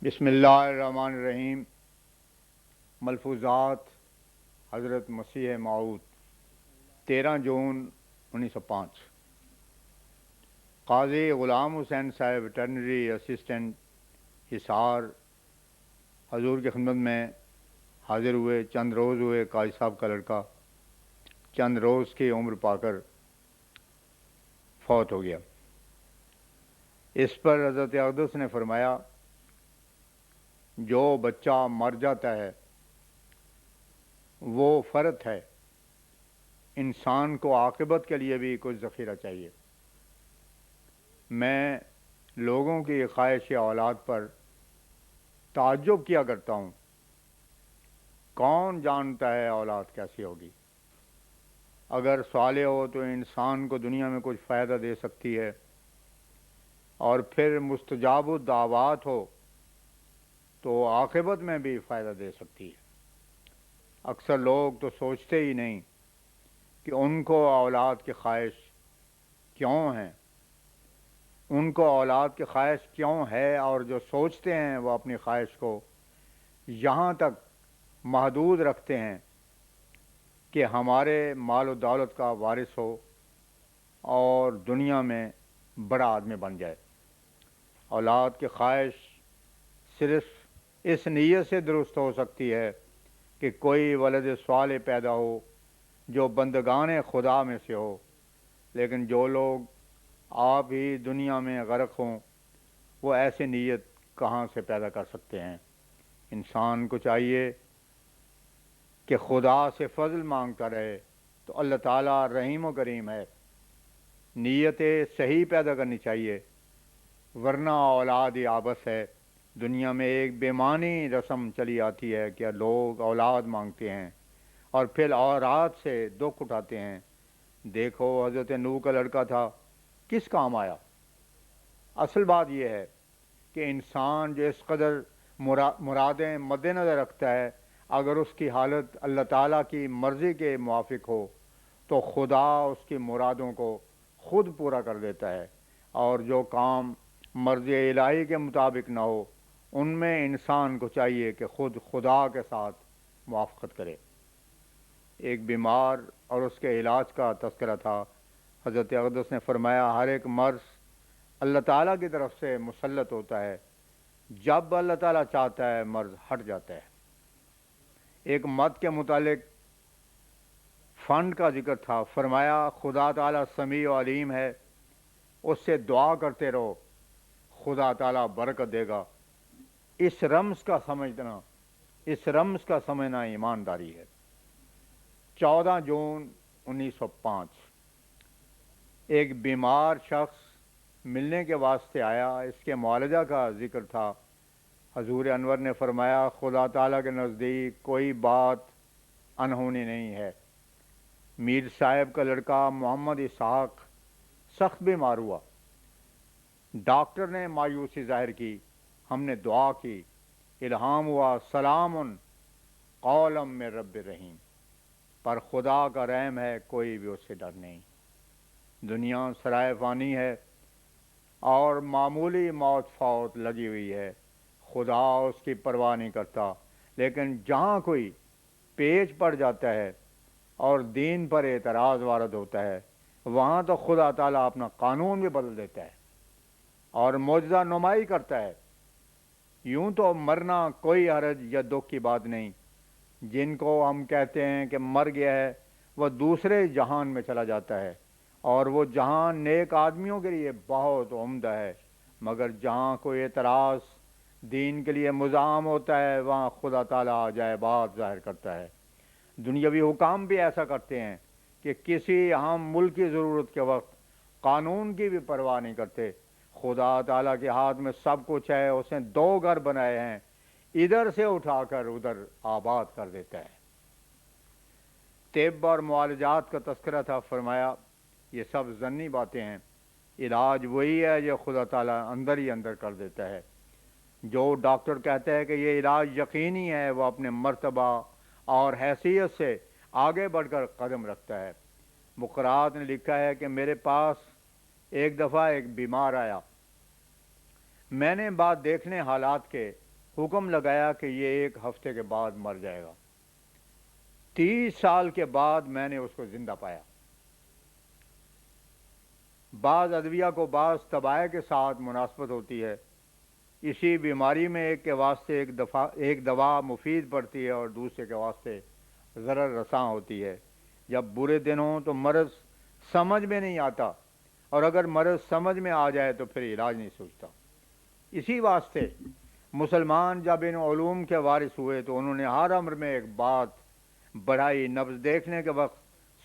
بسم اللہ الرحمن الرحیم۔ ملفوظات حضرت مسیح موعود 13 جون 1905۔ قاضی غلام حسین صاحب ویٹرنری اسسٹنٹ حصار حضور کی خدمت میں حاضر ہوئے۔ چند روز ہوئے قاضی صاحب کا لڑکا چند روز کی عمر پا کر فوت ہو گیا۔ اس پر حضرت اقدس نے فرمایا، جو بچہ مر جاتا ہے وہ فرد ہے، انسان کو عاقبت کے لیے بھی کچھ ذخیرہ چاہیے۔ میں لوگوں کی خواہش اولاد پر تعجب کیا کرتا ہوں، کون جانتا ہے اولاد کیسی ہوگی؟ اگر صالح ہو تو انسان کو دنیا میں کچھ فائدہ دے سکتی ہے، اور پھر مستجاب الدعوات ہو تو عاقبت میں بھی فائدہ دے سکتی ہے۔ اکثر لوگ تو سوچتے ہی نہیں کہ ان کو اولاد کی خواہش کیوں ہے، ان کو اولاد کی خواہش کیوں ہے، اور جو سوچتے ہیں وہ اپنی خواہش کو یہاں تک محدود رکھتے ہیں کہ ہمارے مال و دولت کا وارث ہو اور دنیا میں بڑا آدمی بن جائے۔ اولاد کی خواہش صرف اس نیت سے درست ہو سکتی ہے کہ کوئی ولد صالح پیدا ہو جو بندگان خدا میں سے ہو، لیکن جو لوگ آپ ہی دنیا میں غرق ہوں وہ ایسی نیت کہاں سے پیدا کر سکتے ہیں؟ انسان کو چاہیے کہ خدا سے فضل مانگتا رہے، تو اللہ تعالیٰ رحیم و کریم ہے۔ نیتیں صحیح پیدا کرنی چاہیے، ورنہ اولاد ہی آبس ہے۔ دنیا میں ایک بےمانی رسم چلی آتی ہے کہ لوگ اولاد مانگتے ہیں اور پھر اولاد سے دکھ اٹھاتے ہیں۔ دیکھو حضرت نوح کا لڑکا تھا، کس کام آیا؟ اصل بات یہ ہے کہ انسان جو اس قدر مرادیں مد نظر رکھتا ہے، اگر اس کی حالت اللہ تعالیٰ کی مرضی کے موافق ہو تو خدا اس کی مرادوں کو خود پورا کر دیتا ہے، اور جو کام مرضی الہی کے مطابق نہ ہو ان میں انسان کو چاہیے کہ خود خدا کے ساتھ موافقت کرے۔ ایک بیمار اور اس کے علاج کا تذکرہ تھا۔ حضرت اقدس نے فرمایا، ہر ایک مرض اللہ تعالیٰ کی طرف سے مسلط ہوتا ہے، جب اللہ تعالیٰ چاہتا ہے مرض ہٹ جاتا ہے۔ ایک مت کے متعلق فنڈ کا ذکر تھا، فرمایا خدا تعالیٰ سمیع و علیم ہے، اس سے دعا کرتے رہو، خدا تعالیٰ برکت دے گا۔ اس رمز کا سمجھنا ایمانداری ہے۔ 14 جون 1905 ایک بیمار شخص ملنے کے واسطے آیا، اس کے معالجہ کا ذکر تھا۔ حضور انور نے فرمایا، خدا تعالیٰ کے نزدیک کوئی بات انہونی نہیں ہے۔ میر صاحب کا لڑکا محمد اسحاق سخت بیمار ہوا۔ ڈاکٹر نے مایوسی ظاہر کی، ہم نے دعا کی، الہام ہوا، سلام قولا من رب رحیم، پر خدا کا رحم ہے، کوئی بھی اس سے ڈر نہیں۔ دنیا سرائے فانی ہے اور معمولی موت فوت لگی ہوئی ہے، خدا اس کی پرواہ نہیں کرتا۔ لیکن جہاں کوئی پیچ پڑ جاتا ہے اور دین پر اعتراض وارد ہوتا ہے، وہاں تو خدا تعالیٰ اپنا قانون بھی بدل دیتا ہے اور معجزہ نمائی کرتا ہے۔ یوں تو مرنا کوئی حرج یا دکھ کی بات نہیں۔ جن کو ہم کہتے ہیں کہ مر گیا ہے وہ دوسرے جہان میں چلا جاتا ہے، اور وہ جہان نیک آدمیوں کے لیے بہت عمدہ ہے، مگر جہاں کوئی اعتراض دین کے لیے مزاحم ہوتا ہے وہاں خدا تعالیٰ عجائبات ظاہر کرتا ہے۔ دنیاوی حکام بھی ایسا کرتے ہیں کہ کسی اہم ملک کی ضرورت کے وقت قانون کی بھی پرواہ نہیں کرتے۔ خدا تعالیٰ کے ہاتھ میں سب کچھ ہے، اس نے 2 گھر بنائے ہیں، ادھر سے اٹھا کر ادھر آباد کر دیتا ہے۔ طب اور معالجات کا تذکرہ تھا، فرمایا یہ سب ظنی باتیں ہیں، علاج وہی ہے جو خدا تعالیٰ اندر ہی اندر کر دیتا ہے۔ جو ڈاکٹر کہتا ہے کہ یہ علاج یقینی ہے، وہ اپنے مرتبہ اور حیثیت سے آگے بڑھ کر قدم رکھتا ہے۔ مقرات نے لکھا ہے کہ میرے پاس ایک دفعہ ایک بیمار آیا، میں نے بعد دیکھنے حالات کے حکم لگایا کہ یہ 1 ہفتے کے بعد مر جائے گا۔ 30 سال کے بعد میں نے اس کو زندہ پایا۔ بعض ادویہ کو بعض طبائع کے ساتھ مناسبت ہوتی ہے۔ اسی بیماری میں ایک کے واسطے ایک دوا مفید پڑتی ہے اور دوسرے کے واسطے ضرر رساں ہوتی ہے۔ جب برے دن ہوں تو مرض سمجھ میں نہیں آتا، اور اگر مرض سمجھ میں آ جائے تو پھر علاج نہیں سوچتا۔ اسی واسطے مسلمان جب ان علوم کے وارث ہوئے تو انہوں نے ہر امر میں ایک بات بڑھائی۔ نبض دیکھنے کے وقت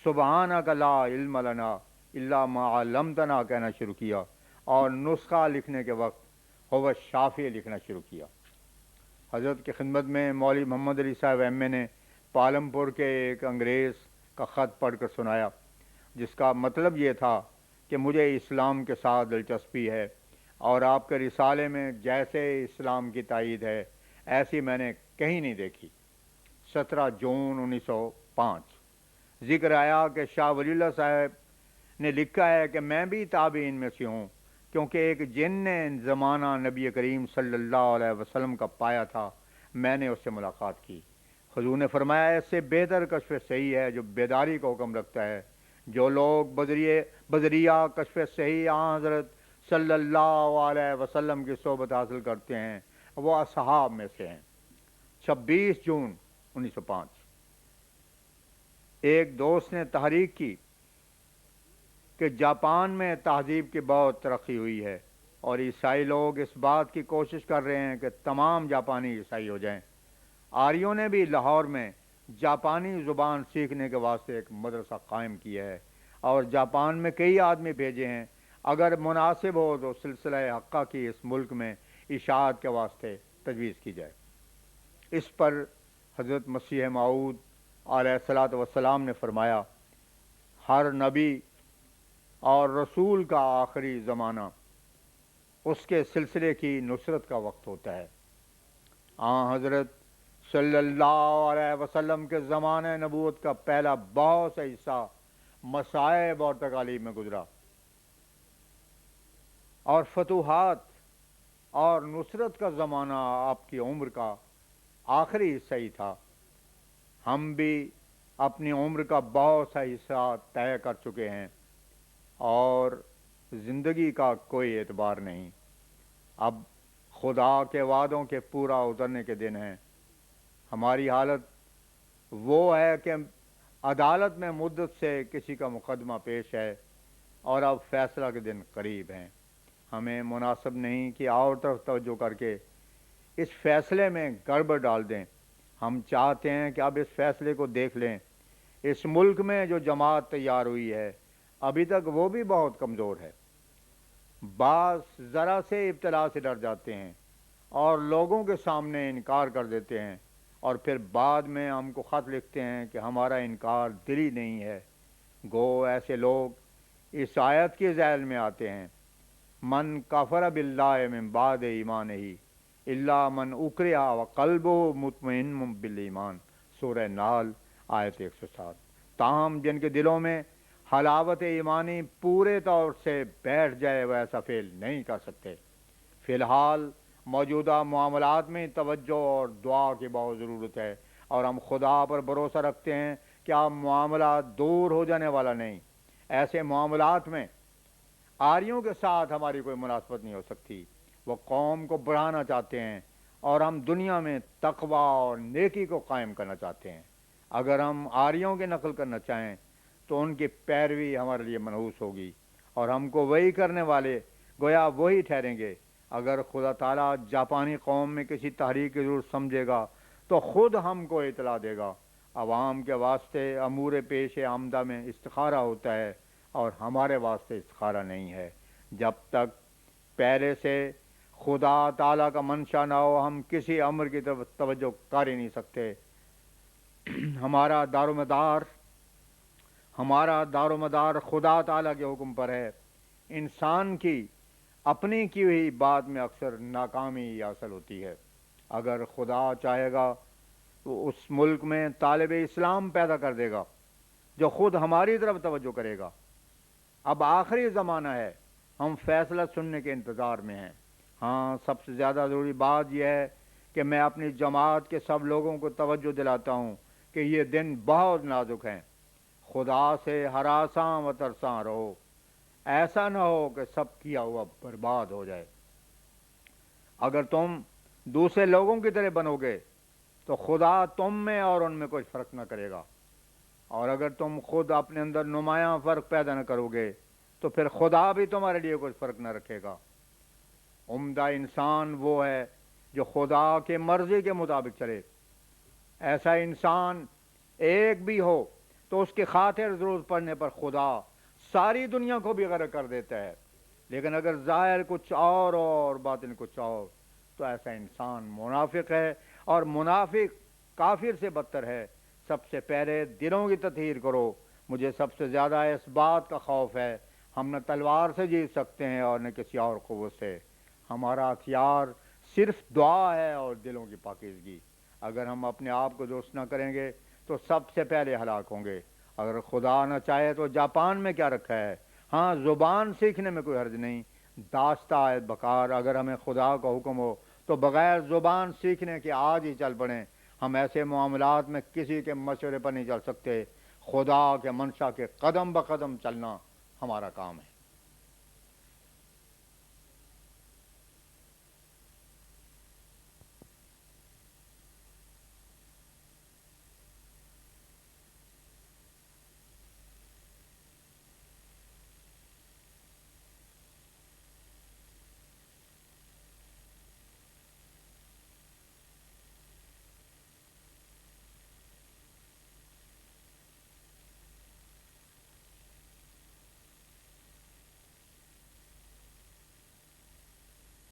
سبحانک لا علم لنا الا ما علمتنا کہنا شروع کیا، اور نسخہ لکھنے کے وقت هو الشافی لکھنا شروع کیا۔ حضرت کی خدمت میں مولوی محمد علی صاحب ایم اے نے پالمپور کے ایک انگریز کا خط پڑھ کر سنایا، جس کا مطلب یہ تھا کہ مجھے اسلام کے ساتھ دلچسپی ہے، اور آپ کے رسالے میں جیسے اسلام کی تائید ہے ایسی میں نے کہیں نہیں دیکھی۔ 17 جون 1905 ذکر آیا کہ شاہ ولی اللہ صاحب نے لکھا ہے کہ میں بھی تابعین میں سے ہوں، کیونکہ ایک جن نے زمانہ نبی کریم صلی اللہ علیہ وسلم کا پایا تھا، میں نے اس سے ملاقات کی۔ حضور نے فرمایا اس سے بہتر کشف صحیح ہے جو بیداری کا حکم رکھتا ہے۔ جو لوگ بدریہ کشف صحیح حضرت صلی اللہ علیہ وسلم کی صحبت حاصل کرتے ہیں وہ اصحاب میں سے ہیں۔ 26 جون 1905 ایک دوست نے تحریک کی کہ جاپان میں تہذیب کی بہت ترقی ہوئی ہے، اور عیسائی لوگ اس بات کی کوشش کر رہے ہیں کہ تمام جاپانی عیسائی ہو جائیں۔ آریوں نے بھی لاہور میں جاپانی زبان سیکھنے کے واسطے ایک مدرسہ قائم کیا ہے، اور جاپان میں کئی آدمی بھیجے ہیں۔ اگر مناسب ہو تو سلسلہ حقہ کی اس ملک میں اشاعت کے واسطے تجویز کی جائے۔ اس پر حضرت مسیح موعود علیہ الصلوۃ والسلام نے فرمایا، ہر نبی اور رسول کا آخری زمانہ اس کے سلسلے کی نصرت کا وقت ہوتا ہے۔ حضرت صلی اللہ علیہ وسلم کے زمانے نبوت کا پہلا بہت سا حصہ مصائب اور تکالیف میں گزرا، اور فتوحات اور نصرت کا زمانہ آپ کی عمر کا آخری حصہ ہی تھا۔ ہم بھی اپنی عمر کا بہت سا حصہ طے کر چکے ہیں، اور زندگی کا کوئی اعتبار نہیں۔ اب خدا کے وعدوں کے پورا اترنے کے دن ہیں۔ ہماری حالت وہ ہے کہ عدالت میں مدت سے کسی کا مقدمہ پیش ہے، اور اب فیصلہ کے دن قریب ہیں۔ ہمیں مناسب نہیں کہ اور طرف توجہ کر کے اس فیصلے میں گڑبڑ ڈال دیں۔ ہم چاہتے ہیں کہ اب اس فیصلے کو دیکھ لیں۔ اس ملک میں جو جماعت تیار ہوئی ہے ابھی تک وہ بھی بہت کمزور ہے۔ بعض ذرا سے ابتلا سے ڈر جاتے ہیں اور لوگوں کے سامنے انکار کر دیتے ہیں، اور پھر بعد میں ہم کو خط لکھتے ہیں کہ ہمارا انکار دلی نہیں ہے۔ گو ایسے لوگ اس آیت کی ذیل میں آتے ہیں، من کفر باللہ من بعد ایمانہ الا من اکرہ وقلبہ مطمئن بالایمان، سورہ نحل آیت 107۔ تاہم جن کے دلوں میں حلاوت ایمانی پورے طور سے بیٹھ جائے وہ ایسا فعل نہیں کر سکتے۔ فی الحال موجودہ معاملات میں توجہ اور دعا کی بہت ضرورت ہے، اور ہم خدا پر بھروسہ رکھتے ہیں کہ اب معاملات دور ہو جانے والا نہیں۔ ایسے معاملات میں آریوں کے ساتھ ہماری کوئی مناسبت نہیں ہو سکتی۔ وہ قوم کو بڑھانا چاہتے ہیں، اور ہم دنیا میں تقوی اور نیکی کو قائم کرنا چاہتے ہیں۔ اگر ہم آریوں کی نقل کرنا چاہیں تو ان کی پیروی ہمارے لیے منحوس ہوگی، اور ہم کو وہی کرنے والے گویا وہی ٹھہریں گے۔ اگر خدا تعالیٰ جاپانی قوم میں کسی تحریک کی ضرورت سمجھے گا تو خود ہم کو اطلاع دے گا۔ عوام کے واسطے امور پیش آمدہ میں استخارہ ہوتا ہے، اور ہمارے واسطے استخارہ نہیں ہے۔ جب تک پہلے سے خدا تعالیٰ کا منشا نہ ہو ہم کسی امر کی طرف توجہ کر ہی نہیں سکتے۔ ہمارا دار و مدار خدا تعالیٰ کے حکم پر ہے۔ انسان کی اپنی کی ہوئی بات میں اکثر ناکامی ہی حاصل ہوتی ہے۔ اگر خدا چاہے گا تو اس ملک میں طالب اسلام پیدا کر دے گا جو خود ہماری طرف توجہ کرے گا۔ اب آخری زمانہ ہے، ہم فیصلہ سننے کے انتظار میں ہیں۔ ہاں، سب سے زیادہ ضروری بات یہ ہے کہ میں اپنی جماعت کے سب لوگوں کو توجہ دلاتا ہوں کہ یہ دن بہت نازک ہیں، خدا سے ہراساں و ترساں رہو، ایسا نہ ہو کہ سب کیا ہوا برباد ہو جائے۔ اگر تم دوسرے لوگوں کی طرح بنو گے تو خدا تم میں اور ان میں کوئی فرق نہ کرے گا، اور اگر تم خود اپنے اندر نمایاں فرق پیدا نہ کرو گے تو پھر خدا بھی تمہارے لیے کوئی فرق نہ رکھے گا۔ عمدہ انسان وہ ہے جو خدا کے مرضی کے مطابق چلے۔ ایسا انسان ایک بھی ہو تو اس کی خاطر ضرورت پڑنے پر خدا ساری دنیا کو بھی غرق کر دیتا ہے، لیکن اگر ظاہر کچھ اور باطن کچھ اور تو ایسا انسان منافق ہے، اور منافق کافر سے بدتر ہے۔ سب سے پہلے دلوں کی تطہیر کرو۔ مجھے سب سے زیادہ اس بات کا خوف ہے ہم نہ تلوار سے جیت سکتے ہیں اور نہ کسی اور قوت سے۔ ہمارا ہتھیار صرف دعا ہے اور دلوں کی پاکیزگی۔ اگر ہم اپنے آپ کو درست نہ کریں گے تو سب سے پہلے ہلاک ہوں گے۔ اگر خدا نہ چاہے تو جاپان میں کیا رکھا ہے؟ ہاں، زبان سیکھنے میں کوئی حرج نہیں، داستہ ہے بکار۔ اگر ہمیں خدا کا حکم ہو تو بغیر زبان سیکھنے کے آج ہی چل پڑیں۔ ہم ایسے معاملات میں کسی کے مشورے پر نہیں چل سکتے۔ خدا کے منشا کے قدم بقدم چلنا ہمارا کام ہے۔